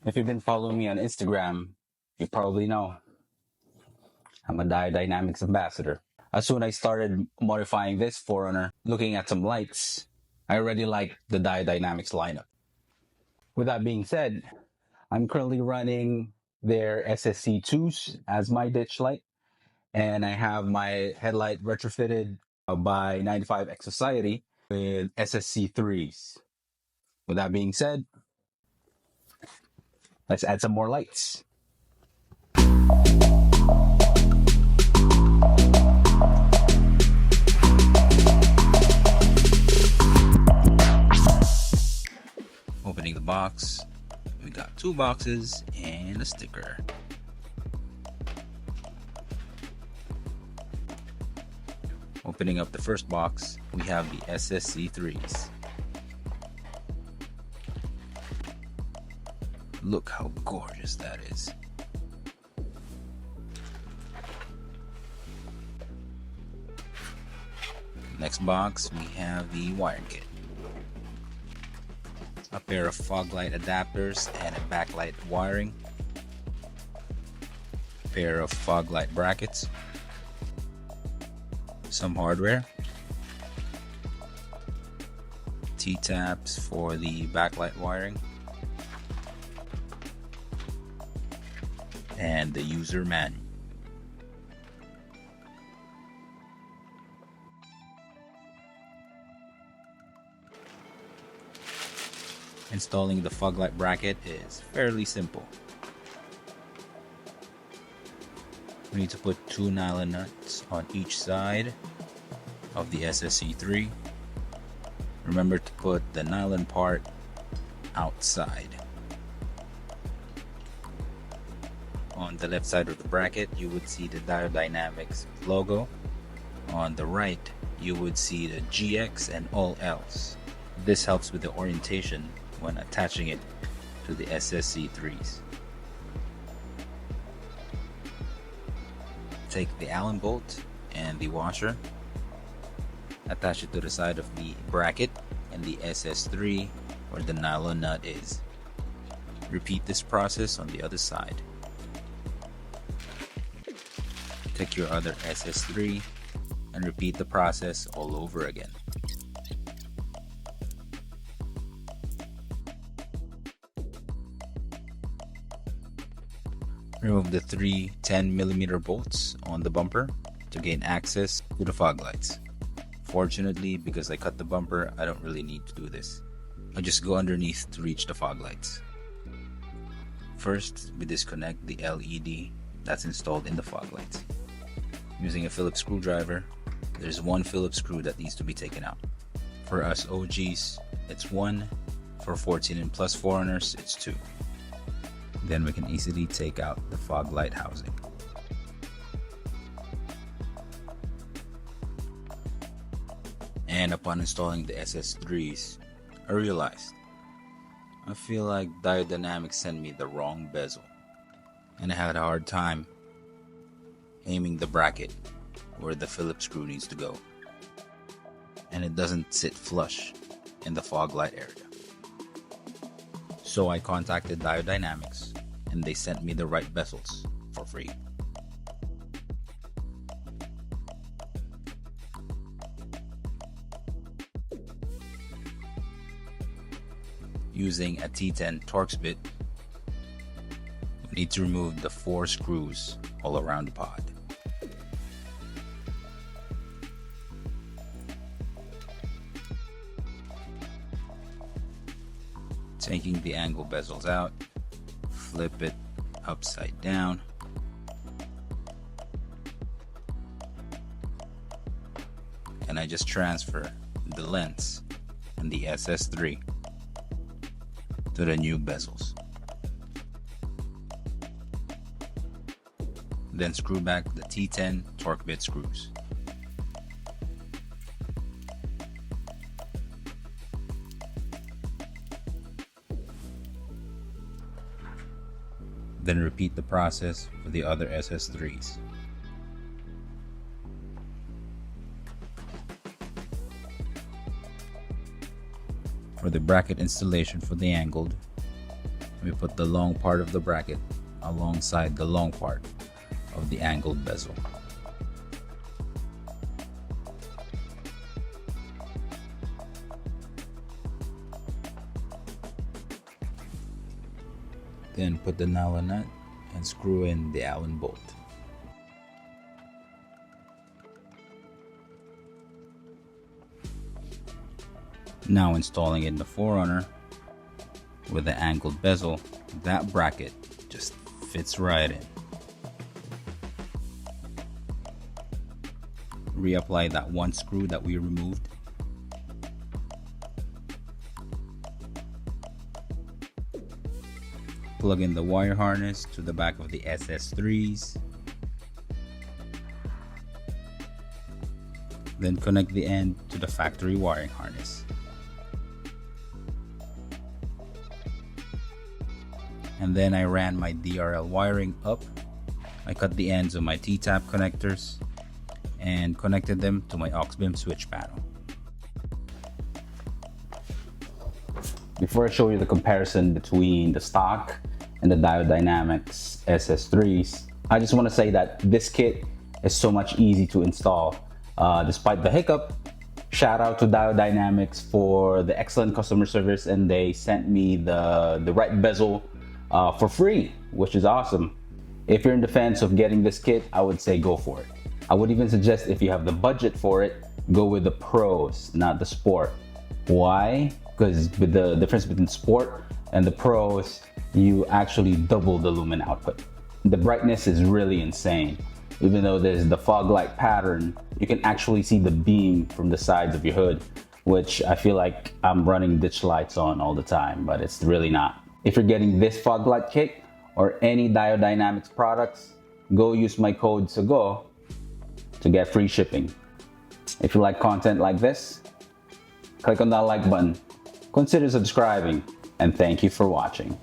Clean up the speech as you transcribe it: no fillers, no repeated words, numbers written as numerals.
If you've been following me on Instagram, you probably know I'm a Diodynamics ambassador. As soon as I started modifying this 4Runner, looking at some lights, I already like the Diodynamics lineup. With that being said, I'm currently running their SSC2s as my ditch light, and I have my headlight retrofitted by 95X Society with SSC3s. With that being said, let's add some more lights. Opening the box, we got 2 boxes and a sticker. Opening up the first box, we have the SSC3s. Look how gorgeous that is. Next box, we have the wiring kit. A pair of fog light adapters and a backlight wiring. A pair of fog light brackets. Some hardware. T-taps for the backlight wiring. And the user manual. Installing the fog light bracket is fairly simple. We need to put 2 nylon nuts on each side of the SSC3. Remember to put the nylon part outside. On the left side of the bracket, you would see the Diodynamics logo. On the right, you would see the GX and all else. This helps with the orientation when attaching it to the SSC3s. Take the Allen bolt and the washer, attach it to the side of the bracket and the SS3 where the nylon nut is. Repeat this process on the other side. Take your other SS3 and repeat the process all over again. Remove the 3 10mm bolts on the bumper to gain access to the fog lights. Fortunately, because I cut the bumper, I don't really need to do this. I just go underneath to reach the fog lights. First, we disconnect the LED that's installed in the fog lights. Using a Phillips screwdriver, there's 1 Phillips screw that needs to be taken out. For us OGs, it's 1. For 14 and plus 4Runners, it's 2. Then we can easily take out the fog light housing. And upon installing the SS3s, I realized I feel like Diodynamics sent me the wrong bezel, and I had a hard time aiming the bracket where the Phillips screw needs to go, and it doesn't sit flush in the fog light area. So I contacted Diodynamics and they sent me the right bezels for free. Using a T10 Torx bit, we need to remove the 4 screws all around the pod. Taking the angle bezels out, flip it upside down, and I just transfer the lens and the SS3 to the new bezels. Then screw back the T10 Torx bit screws. Then repeat the process for the other SS3s. For the bracket installation for the angled, we put the long part of the bracket alongside the long part of the angled bezel. Then put the nylon nut and screw in the Allen bolt. Now installing in the 4Runner with the angled bezel, that bracket just fits right in. Reapply that one screw that we removed. Plug in the wire harness to the back of the SS3s. Then connect the end to the factory wiring harness. And then I ran my DRL wiring up. I cut the ends of my T-tap connectors and connected them to my aux-BIM switch panel. Before I show you the comparison between the stock and the Diode Dynamics SS3s, I just want to say that this kit is so much easy to install. Despite the hiccup, shout out to Diode Dynamics for the excellent customer service, and they sent me the right bezel for free, which is awesome. If you're in the fence of getting this kit, I would say go for it. I would even suggest, if you have the budget for it, go with the Pros, not the Sport. Why? Because with the difference between Sport and the Pros, you actually double the lumen output. The brightness is really insane. Even though there's the fog light pattern, you can actually see the beam from the sides of your hood, which I feel like I'm running ditch lights on all the time, but it's really not. If you're getting this fog light kit or any Diode Dynamics products, go use my code SAGO to get free shipping. If you like content like this, click on that like button, consider subscribing, and thank you for watching.